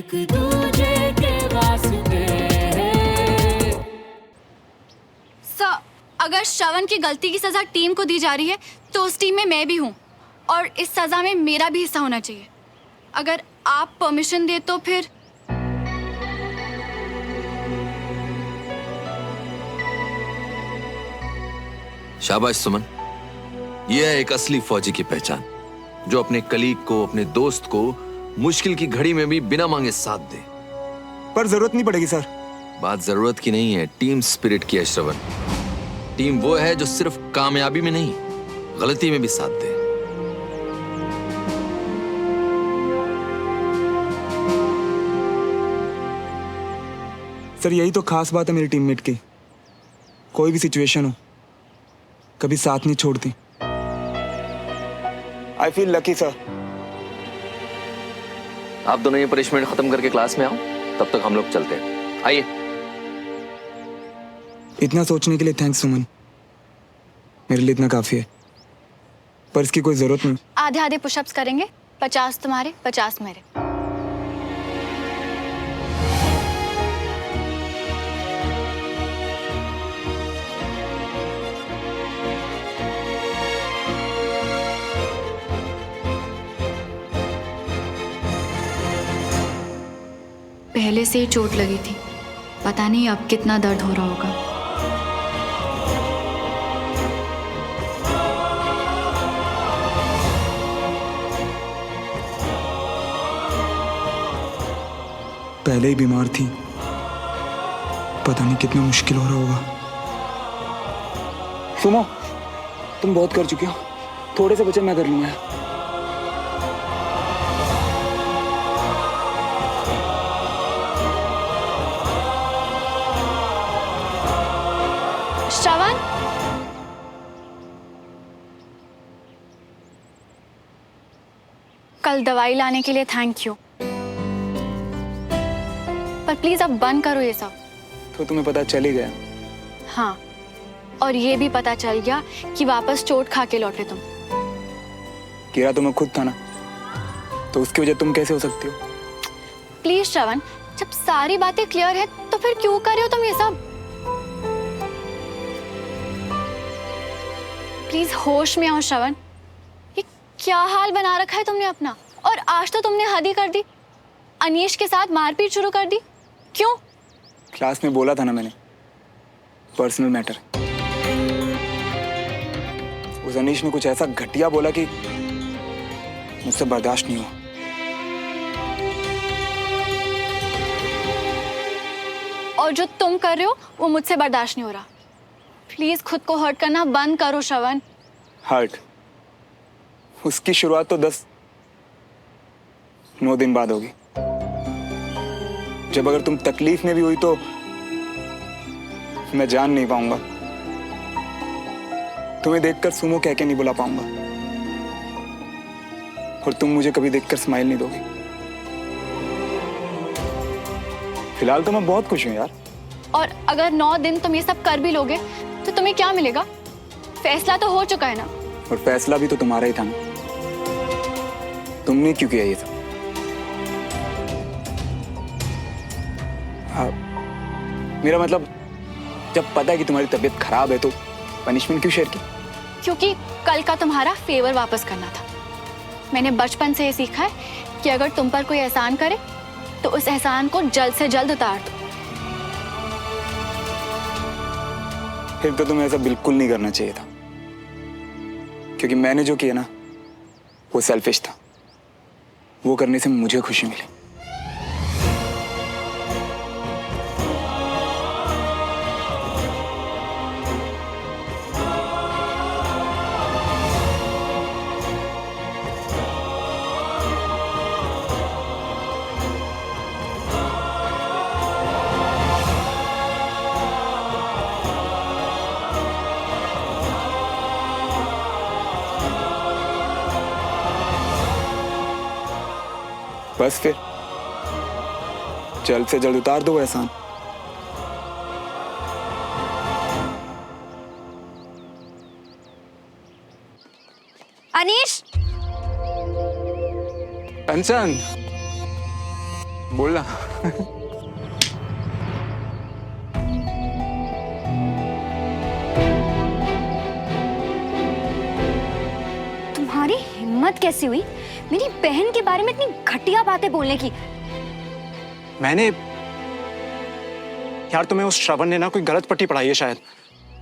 एक दूजे के वास्ते। सर, अगर श्रवण की गलती की सजा टीम को दी जा रही है तो उस टीम में मैं भी हूँ और इस सजा में मेरा भी हिस्सा होना चाहिए। अगर आप परमिशन दे तो फिर। शाबाश सुमन, यह है एक असली फौजी की पहचान, जो अपने कलीग को, अपने दोस्त को मुश्किल की घड़ी में भी बिना मांगे साथ दे। पर जरूरत नहीं पड़ेगी सर। बात जरूरत की नहीं है, टीम स्पिरिट की है श्रवण। टीम वो है जो सिर्फ कामयाबी में नहीं, गलती में भी साथ दे। सर यही तो खास बात है मेरी टीममेट की, कोई भी सिचुएशन हो कभी साथ नहीं छोड़ती। I feel lucky sir. आप दोनों ये पनिशमेंट खत्म करके क्लास में आओ, तब तक हम लोग चलते हैं। आइए। इतना सोचने के लिए थैंक्स सुमन, मेरे लिए इतना काफी है, पर इसकी कोई जरूरत नहीं। आधे आधे पुशअप्स करेंगे, 50 तुम्हारे 50 मेरे। पहले से ही चोट लगी थी, पता नहीं अब कितना दर्द हो रहा होगा। पहले ही बीमार थी, पता नहीं कितना मुश्किल हो रहा होगा। सुमो, तुम बहुत कर चुके हो, थोड़े से वचन मैं कर लूंगा। श्रवण, कल दवाई लाने के लिए थैंक यू, पर प्लीज अब बंद करो ये सब। तो तुम्हें पता चल ही गया। हाँ, और ये भी पता चल गया कि वापस चोट खा के लौटे तुम। गिरा तो मैं खुद था ना, तो उसकी वजह तुम कैसे हो सकती हो? प्लीज श्रवण, जब सारी बातें क्लियर है तो फिर क्यों कर रहे हो तुम ये सब? प्लीज होश में आओ श्रवण। ये क्या हाल बना रखा है तुमने अपना, और आज तो तुमने हद ही कर दी, अनीश के साथ मारपीट शुरू कर दी। क्यों? क्लास में बोला था ना मैंने, पर्सनल मैटर। उस अनीश ने कुछ ऐसा घटिया बोला कि मुझसे बर्दाश्त नहीं हुआ। और जो तुम कर रहे हो वो मुझसे बर्दाश्त नहीं हो रहा। प्लीज खुद को हर्ट करना बंद करो श्रवण। हर्ट? उसकी शुरुआत तो 9 दिन बाद होगी, जब अगर तुम तकलीफ में भी हुई तो मैं जान नहीं पाऊंगा, तुम्हें देखकर सुमो कह के नहीं बुला पाऊंगा, और तुम मुझे कभी देखकर स्माइल नहीं दोगी। फिलहाल तो मैं बहुत खुश हूं यार। और अगर 9 दिन तुम ये सब कर भी लोगे तो तुम्हें क्या मिलेगा? फैसला तो हो चुका है ना। और फैसला भी तो तुम्हारा ही था ना, तुमने क्यों किया ये सब? मेरा मतलब, जब पता है कि तुम्हारी तबीयत खराब है तो पनिशमेंट क्यों शेयर की? क्योंकि कल का तुम्हारा फेवर वापस करना था। मैंने बचपन से ये सीखा है कि अगर तुम पर कोई एहसान करे तो उस एहसान को जल्द से जल्द उतार दो। फिर तो तुम्हें ऐसा बिल्कुल नहीं करना चाहिए था, क्योंकि मैंने जो किया ना वो सेल्फिश था। वो करने से मुझे खुशी मिली। बस फिर जल्द से जल्द उतार दो एहसान। अनीश! कंचन, बोलना। तुम्हारी हिम्मत कैसी हुई मेरी बहन के बारे में इतनी घटिया बातें बोलने की? मैंने यार तुम्हें उस श्रवण ने ना कोई गलत पट्टी पढ़ाई है शायद।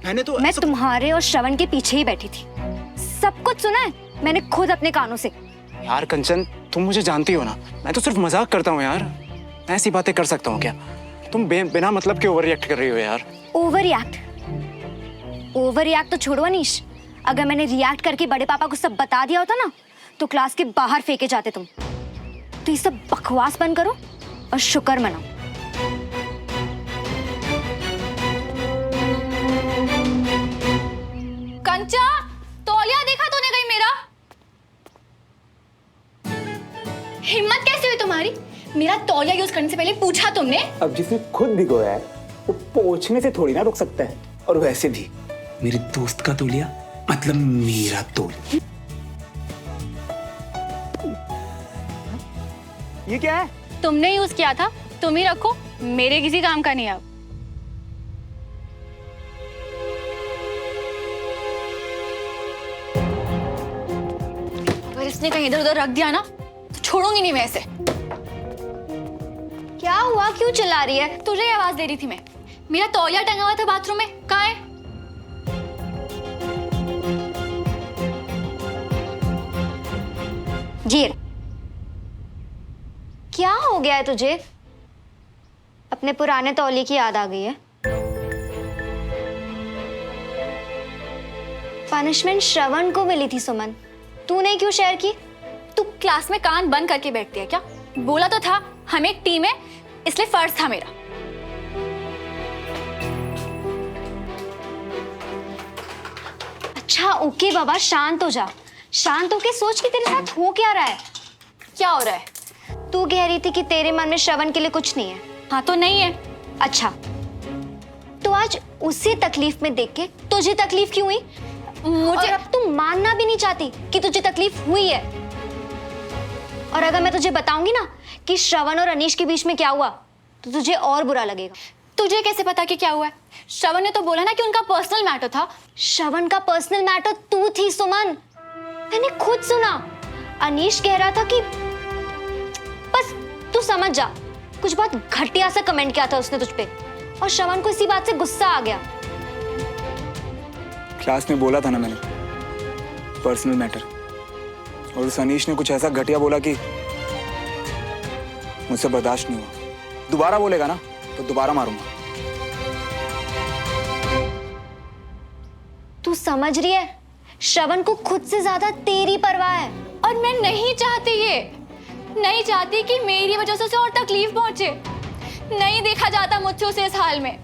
मैं तुम्हारे और श्रवण के पीछे ही बैठी थी, सब कुछ सुना है मैंने खुद अपने कानों से। यार कंचन, तुम मुझे जानती हो ना, मैं तो सिर्फ मजाक करता हूँ यार। मैं ऐसी बातें कर सकता हूँ क्या? तुम बिना मतलब के ओवर रिएक्ट कर रही हो यार। ओवर रिएक्ट तो छोड़ो अनीश, अगर मैंने रिएक्ट करके बड़े पापा को सब बता दिया होता ना तो क्लास के बाहर फेंके जाते तुम। तो ये सब बकवास बंद करो और शुक्र मनाओ। कंचा, तौलिया देखा तूने कहीं मेरा? हिम्मत कैसे हुई तुम्हारी? मेरा तौलिया यूज करने से पहले पूछा तुमने? अब जिसने खुद भिगोया है वो पोंछने से थोड़ी ना रुक सकता है। और वैसे भी मेरे दोस्त का तौलिया मतलब मेरा तौलिया। ये क्या है? तुमने यूज किया था, तुम ही रखो, मेरे किसी काम का नहीं अब। अगर इसने कहीं इधर उधर रख दिया ना तो छोड़ूंगी नहीं मैं इसे। क्या हुआ, क्यों चिल्ला रही है? तुझे ही आवाज दे रही थी मैं। मेरा तौलिया टंगा हुआ था बाथरूम में, कहाँ है? जी क्या हो गया है तुझे? अपने पुराने तौलिए की याद आ गई है? पनिशमेंट श्रवण को मिली थी सुमन, तूने क्यों शेयर की? तू क्लास में कान बंद करके बैठती है क्या? बोला तो था हम एक टीम है, इसलिए फर्ज था मेरा। अच्छा ओके बाबा, शांत हो जा। शांत होके सोच कि तेरे साथ हो क्या रहा है। क्या हो रहा है? तू कह रही थी कि तेरे मन में श्रवण के लिए कुछ नहीं है। हाँ तो नहीं है। अच्छा तो आज उसे तकलीफ में देख के तुझे तकलीफ क्यों हुई? मुझे और अब तू मानना भी नहीं चाहती कि तुझे तकलीफ हुई है। और अगर मैं तुझे बताऊंगी ना कि श्रवण और अनीश के बीच में क्या हुआ तो तुझे और बुरा लगेगा। तुझे कैसे पता कि क्या हुआ है? श्रवण ने तो बोला ना कि उनका पर्सनल मैटर था। श्रवण का पर्सनल मैटर तू थी सुमन, मैंने खुद सुना। अनीश कह रहा था कि बस तू समझ जा, कुछ बहुत घटिया सा कमेंट किया था उसने तुझ पे और श्रवण को इसी बात से गुस्सा आ गया। क्लास में बोला था ना मैंने, पर्सनल मैटर। और उस अनीश ने कुछ ऐसा घटिया बोला कि मुझसे बर्दाश्त नहीं हुआ। दोबारा बोलेगा ना तो दोबारा मारूंगा। तू समझ रही है, श्रवण को खुद से ज्यादा तेरी परवाह है। और मैं नहीं चाहती ये, नहीं चाहती कि मेरी वजह से उसे और तकलीफ पहुंचे। नहीं देखा जाता मुझसे उसे इस हाल में।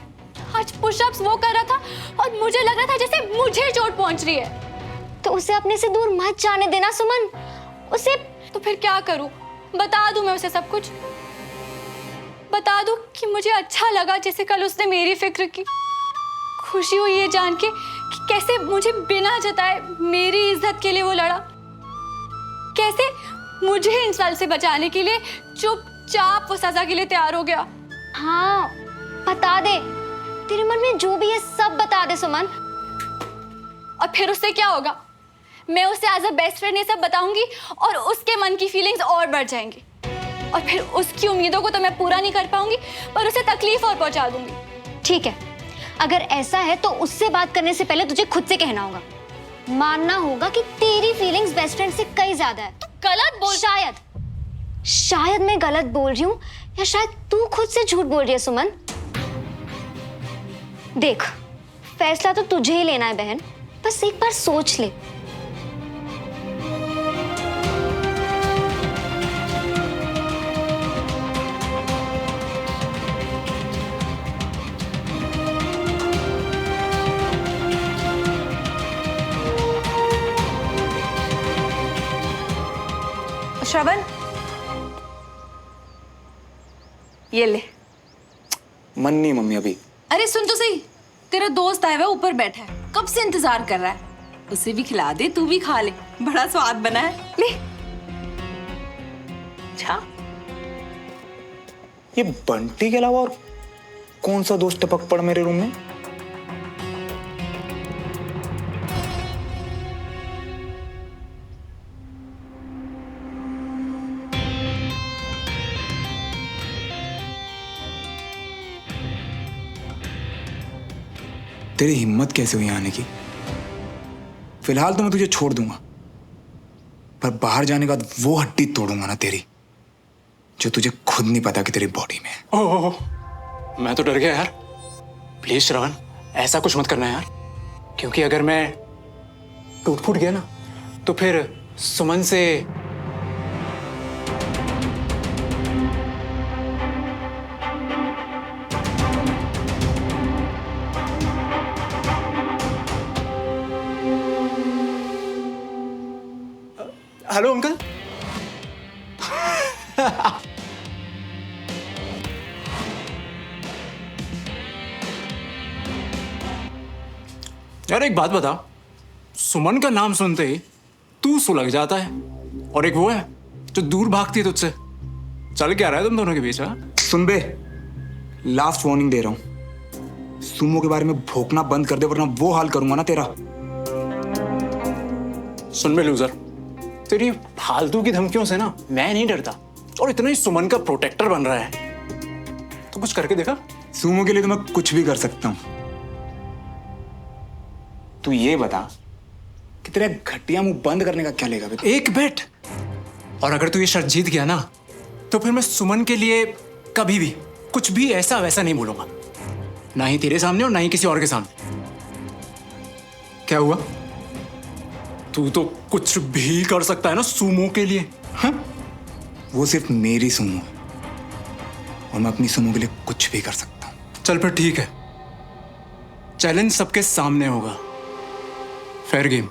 आज पुशअप्स वो कर रहा था और मुझे लग रहा था जैसे मुझे चोट पहुंच रही है। तो उसे अपने से दूर मत जाने देना सुमन। उसे तो फिर क्या करूं? बता दूं मैं उसे सब कुछ? बता दूं कि मुझे अच्छा लगा जैसे कल उसने मेरी फिक्र की। खुशी हुई ये जान के कि कैसे मुझे बिना जताए मेरी इज्जत के लिए वो लड़ा, कैसे मुझे इंसल्ट से बचाने के लिए चुपचाप वो सजा के लिए तैयार हो गया। हाँ बता दे, तेरे मन में जो भी है सब बता दे सुमन। और फिर उससे क्या होगा? मैं उसे एज अ बेस्ट फ्रेंड ये सब बताऊंगी और उसके मन की फीलिंग्स और बढ़ जाएंगी। और फिर उसकी उम्मीदों को तो मैं पूरा नहीं कर पाऊंगी पर उसे तकलीफ और पहुंचा दूंगी। ठीक है, अगर ऐसा है तो उससे बात करने से पहले तुझे खुद से कहना होगा, मानना होगा कि तेरी फीलिंग्स बेस्ट फ्रेंड से कई ज्यादा है। गलत बोल। शायद मैं गलत बोल रही हूँ या शायद तू खुद से झूठ बोल रही है सुमन। देख, फैसला तो तुझे ही लेना है बहन, बस एक बार सोच ले। श्रवण, ये ले। मन नहीं मम्मी अभी। अरे सुन तो सही, तेरा दोस्त आया हुआ ऊपर बैठा है, कब से इंतजार कर रहा है। उसे भी खिला दे, तू भी खा ले, बड़ा स्वाद बना है। ले। अच्छा ये बंटी के अलावा और कौन सा दोस्त टपक पड़ मेरे रूम में? तेरी हिम्मत कैसे हुई आने की? फिलहाल तो मैं तुझे छोड़ दूंगा, पर बाहर जाने के बाद वो हड्डी तोड़ूंगा ना तेरी, जो तुझे खुद नहीं पता कि तेरी बॉडी में है। ओह, मैं तो डर गया यार। प्लीज श्रवण, ऐसा कुछ मत करना यार, क्योंकि अगर मैं टूट फूट गया ना तो फिर सुमन से हेलो अंकल। यार एक बात बता, सुमन का नाम सुनते ही तू सुलग जाता है, और एक वो है जो दूर भागती है तुझसे। चल क्या रहा है तुम दोनों के बीच? हाँ सुन बे, लास्ट वार्निंग दे रहा हूं, सुमो के बारे में भौंकना बंद कर दे, वरना वो हाल करूंगा ना तेरा। सुन बे लूजर, तेरी फालतू की धमकियों से ना मैं नहीं डरता, और इतना ही सुमन का प्रोटेक्टर बन रहा है तो कुछ करके देखा। सुमो के लिए तो मैं कुछ भी कर सकता हूं। तू ये बता कि तेरा घटिया मुंह बंद करने का क्या लेगा बे? एक बेट, और अगर तू ये शर्त जीत गया ना तो फिर मैं सुमन के लिए कभी भी कुछ भी ऐसा वैसा नहीं बोलूंगा, ना ही तेरे सामने और ना ही किसी और के सामने। क्या हुआ? तू तो कुछ भी कर सकता है ना सुमो के लिए। हाँ? वो सिर्फ मेरी सुमो है, और मैं अपनी सुमो के लिए कुछ भी कर सकता हूं। चल फिर ठीक है, चैलेंज सबके सामने होगा, फेयर गेम।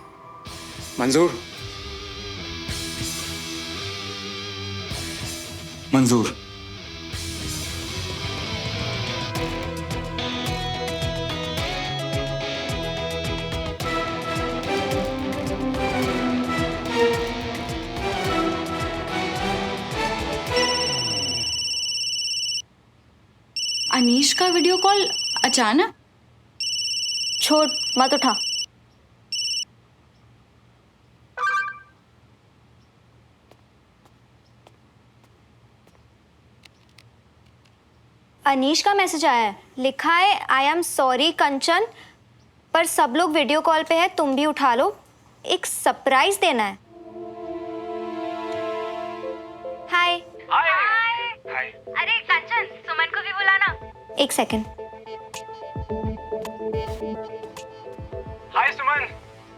मंजूर? मंजूर। अनीश का वीडियो कॉल अचानक? छोड़, मत उठा। अनीश का मैसेज आया है, लिखा है आई एम सॉरी कंचन, पर सब लोग वीडियो कॉल पे है, तुम भी उठा लो, एक सरप्राइज देना है। हाय। हाय। अरे कंचन, सुमन को भी बुलाना। एक सेकंड। हाय सुमन।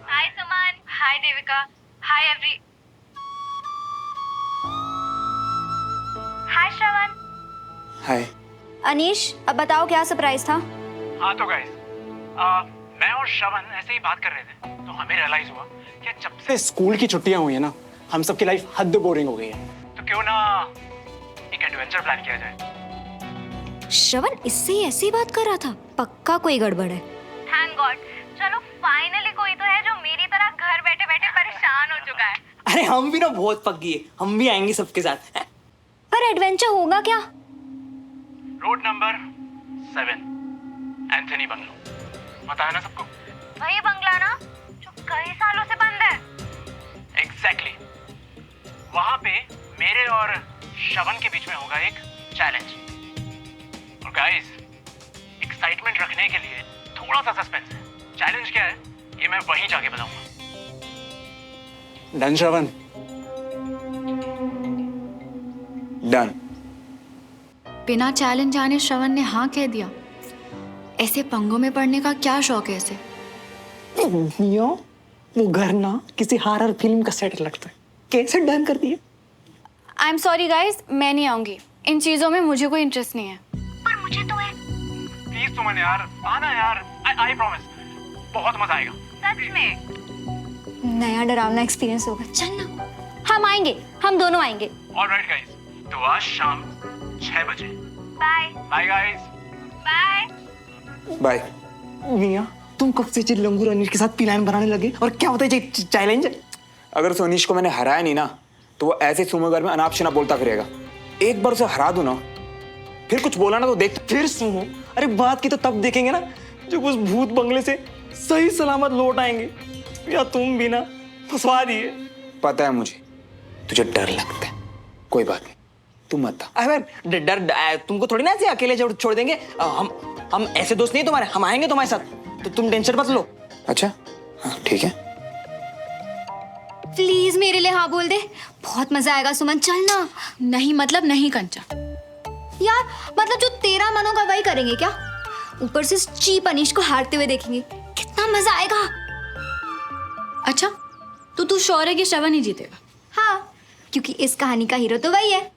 हाय सुमन। हाय देविका। हाय एवरी। हाय श्रवण। हाय। अनीश, अब बताओ क्या सरप्राइज था? हाँ तो गाइस, मैं और श्रवण ऐसे ही बात कर रहे थे तो हमें रियलाइज हुआ कि जब से स्कूल की छुट्टियां हुई है ना, हम सबकी लाइफ हद बोरिंग हो गई है, तो क्यों ना एक एडवेंचर प्लान किया जाए। श्रवण इससे ही ऐसी बात कर रहा था, पक्का कोई गड़बड़ है। थैंक गॉड, चलो फाइनली कोई तो है जो मेरी तरह घर बैठे बैठे परेशान हो चुका है। अरे हम भी ना बहुत पक गई है, हम भी आएंगे सबके साथ। पर एडवेंचर होगा क्या? रोड नंबर 7, एंथनी बंगलो, पता है ना सबको? वही बंगला ना जो कई सालों से बंद है। एग्जैक्टली। वहां पे मेरे और श्रवण के बीच में होगा एक चैलेंज, और गाइस एक्साइटमेंट रखने के लिए थोड़ा सा सस्पेंस है। चैलेंज क्या है ये मैं वहीं जाके बताऊंगा। डन श्रवण? डन। बिना चैलेंज जाने श्रवण ने हाँ कह दिया। ऐसे पंगों में पड़ने का क्या शौक है इसे? वो घर ना किसी हॉरर फिल्म का सेट लगता है, कैसे डन कर दिया। आई एम सॉरी गाइस, मैं नहीं आऊंगी, इन चीजों में मुझे कोई इंटरेस्ट नहीं है। पर मुझे तो है। प्लीज सुमन यार, आना यार, आई प्रॉमिस, बहुत मजा आएगा। सच में नया डरावना एक्सपीरियंस होगा। चल ना, हम आएंगे, हम दोनों आएंगे। ऑलराइट गाइस, तो आज शाम 6 बजे। Bye. Bye guys. Bye. Bye. मियां, तुम कब से चिल्लंगू अनिश के साथ प्लान बनाने लगे, और क्या होता है चैलेंज? अगर उस अनीश को मैंने हराया नहीं ना, तो वो ऐसे सुमो घर में अनाप शनाप बोलता फिरेगा। एक बार उसे हरा दूं ना, फिर कुछ बोला ना तो देख। फिर सुनो, अरे बात की तो तब देखेंगे ना जब उस भूत बंगले से सही सलामत लौट आएंगे। या तुम भी ना फंसवा दिए। पता है मुझे तुझे डर लगता है, कोई बात नहीं, तू मत आ। अरे डर तुमको थोड़ी ना ऐसे अकेले छोड़ देंगे। हम ऐसे दोस्त नहीं तुम्हारे, हम आएंगे तुम्हारे साथ, तो तुम टेंशन मत लो। अच्छा हाँ ठीक है। प्लीज मेरे लिए हाँ बोल दे, बहुत मजा आएगा सुमन, चल ना। नहीं मतलब नहीं कंचन। यार मतलब जो तेरा मन होगा वही करेंगे क्या? ऊपर से चीप अनीश को हारते हुए देखेंगे, कितना मजा आएगा। अच्छा तू श्योर है कि श्रवण ही जीतेगा? हाँ, क्योंकि इस कहानी का हीरो तो वही है।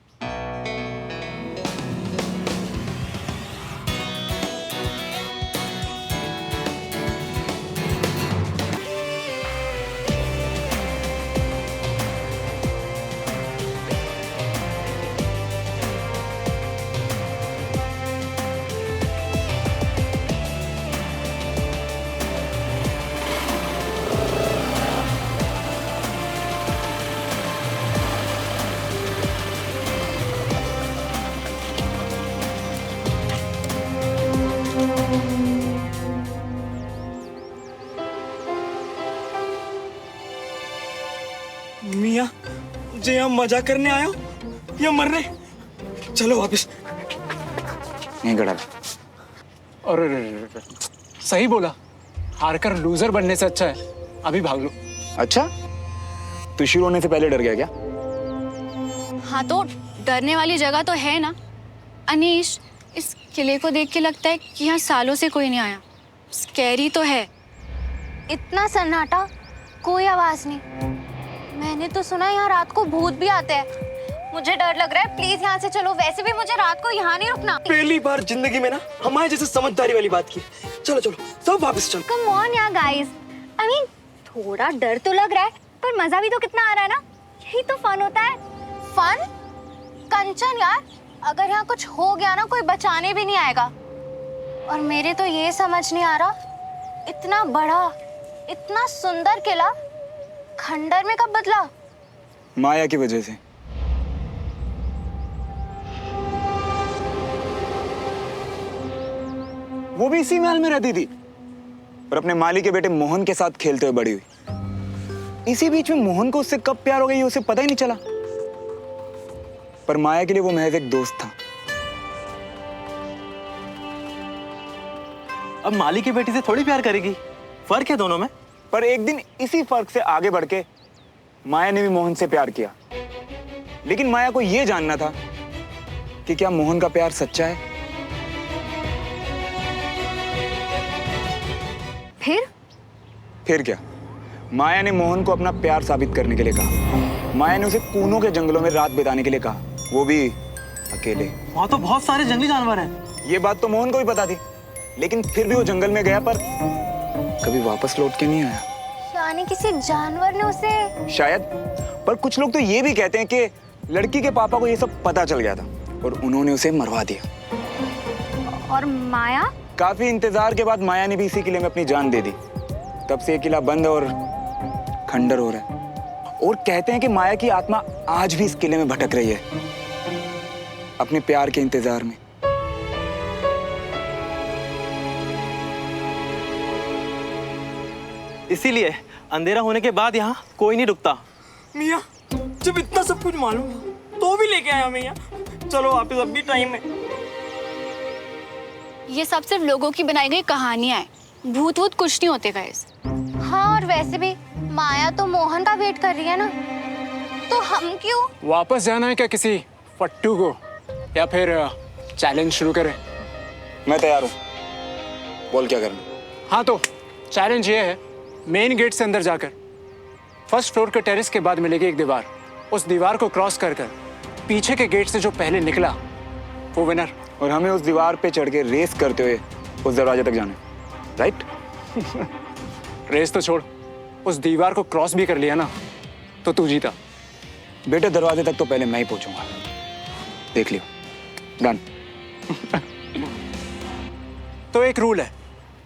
मियाँ, मुझे यहाँ मजा करने आए हो या मरने? चलो वापस। नहीं गड़ा। और सही बोला, हारकर लूजर बनने से अच्छा है अभी भाग लो। अच्छा तू शुरू होने से पहले डर गया क्या? हाँ तो डरने वाली जगह तो है ना अनीश। इस किले को देख के लगता है कि यहाँ सालों से कोई नहीं आया। स्कैरी तो है। इतना सन्नाटा, कोई आवाज नहीं। मैंने तो सुना यहाँ रात को भूत भी आते हैं। मुझे डर लग रहा है, प्लीज यहाँ से चलो। वैसे भी मुझे रात को यहाँ नहीं रुकना। पहली बार जिंदगी में ना हमारे जैसे समझदारी वाली बात की। चलो चलो सब वापस चलो। कम ऑन यार गाइस, आई मीन थोड़ा डर तो लग रहा है पर मजा भी तो कितना आ रहा है ना। यही तो फन होता है। फन? कंचन यार, अगर यहाँ कुछ हो गया ना कोई बचाने भी नहीं आएगा। और मेरे तो ये समझ नहीं आ रहा, इतना बड़ा इतना सुंदर किला खंडर में कब बदला? माया की वजह से। वो भी इसी महल में रहती थी और अपने माली के बेटे मोहन के साथ खेलते हुए बड़ी हुई। इसी बीच में मोहन को उससे कब प्यार हो गई उसे पता ही नहीं चला। पर माया के लिए वो महज एक दोस्त था। अब माली की बेटी से थोड़ी प्यार करेगी, फर्क है दोनों में। पर एक दिन इसी फर्क से आगे बढ़ के माया ने भी मोहन से प्यार किया। लेकिन माया को यह जानना था कि क्या मोहन का प्यार सच्चा है। फिर क्या, माया ने मोहन को अपना प्यार साबित करने के लिए कहा। माया ने उसे कूनों के जंगलों में रात बिताने के लिए कहा, वो भी अकेले। वहाँ तो बहुत सारे जंगली जानवर हैं। ये बात तो मोहन को भी पता थी, लेकिन फिर भी वो जंगल में गया पर कभी वापस लौट के नहीं आया। यानी किसी जानवर ने उसे? शायद। पर कुछ लोग तो ये भी कहते हैं कि लड़की के पापा को ये सब पता चल गया था और उन्होंने उसे मरवा दिया। और माया? काफी इंतजार के बाद माया ने भी इसी किले में अपनी जान दे दी। तब से ये किला बंद और खंडर हो रहा है। और कहते हैं कि माया की आत्मा आज भी इस किले में भटक रही है, अपने प्यार के इंतजार में। इसीलिए अंधेरा होने के बाद यहाँ कोई नहीं रुकता। मियाँ, जब इतना सब कुछ मालूम था तो भी लेके आया हमें यहाँ। चलो वापस, अब भी टाइम है। ये सब सिर्फ लोगों की बनाई गई कहानियां हैं। भूत वूत कुछ नहीं होते गाइस। हाँ, और वैसे भी माया तो मोहन का वेट कर रही है ना, तो हम क्यों? वापस जाना है क्या किसी फट्टू को, या फिर चैलेंज शुरू करें? मैं तैयार हूँ, बोल क्या करना। हाँ तो चैलेंज ये है, मेन गेट से अंदर जाकर फर्स्ट फ्लोर के टेरेस के बाद मिलेगी एक दीवार। उस दीवार को क्रॉस कर पीछे के गेट से जो पहले निकला वो विनर। और हमें उस दीवार पे चढ़ के रेस करते हुए उस दरवाजे तक जाना है, राइट? रेस तो छोड़, उस दीवार को क्रॉस भी कर लिया ना तो तू जीता। बेटे दरवाजे तक तो पहले मैं ही पहुंचूंगा, देख लियो। डन। तो एक रूल है,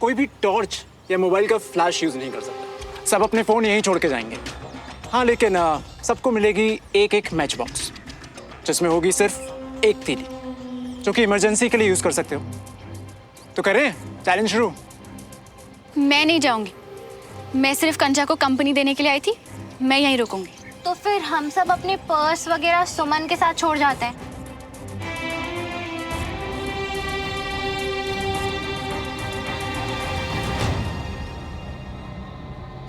कोई भी टॉर्च या मोबाइल का फ्लैश यूज नहीं कर सकता। सब अपने फोन यहीं छोड़ के जाएंगे। हाँ लेकिन सबको मिलेगी एक एक मैच बॉक्स जिसमें होगी सिर्फ एक तीली। जो कि इमरजेंसी के लिए यूज कर सकते हो। तो करें चैलेंज शुरू। मैं नहीं जाऊंगी। मैं सिर्फ कंचा को कंपनी देने के लिए आई थी। मैं यहीं रुकूंगी। तो फिर हम सब अपने पर्स वगैरह सुमन के साथ छोड़ जाते हैं।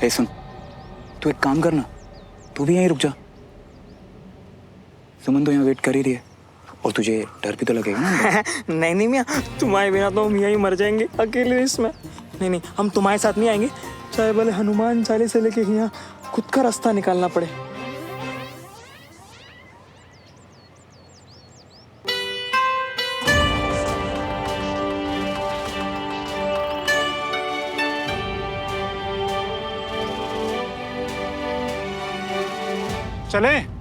हे सुन, तू एक काम करना, तू भी यहीं रुक जा। सुमन तो यहाँ वेट कर ही रही है और तुझे डर भी तो लगेगा ना। नहीं नहीं मियाँ, तुम्हारे बिना तो हम यहीं मर जाएंगे अकेले इसमें। नहीं नहीं, हम तुम्हारे साथ नहीं आएंगे, चाहे भले हनुमान चालीसा से लेके यहाँ खुद का रास्ता निकालना पड़े। चले।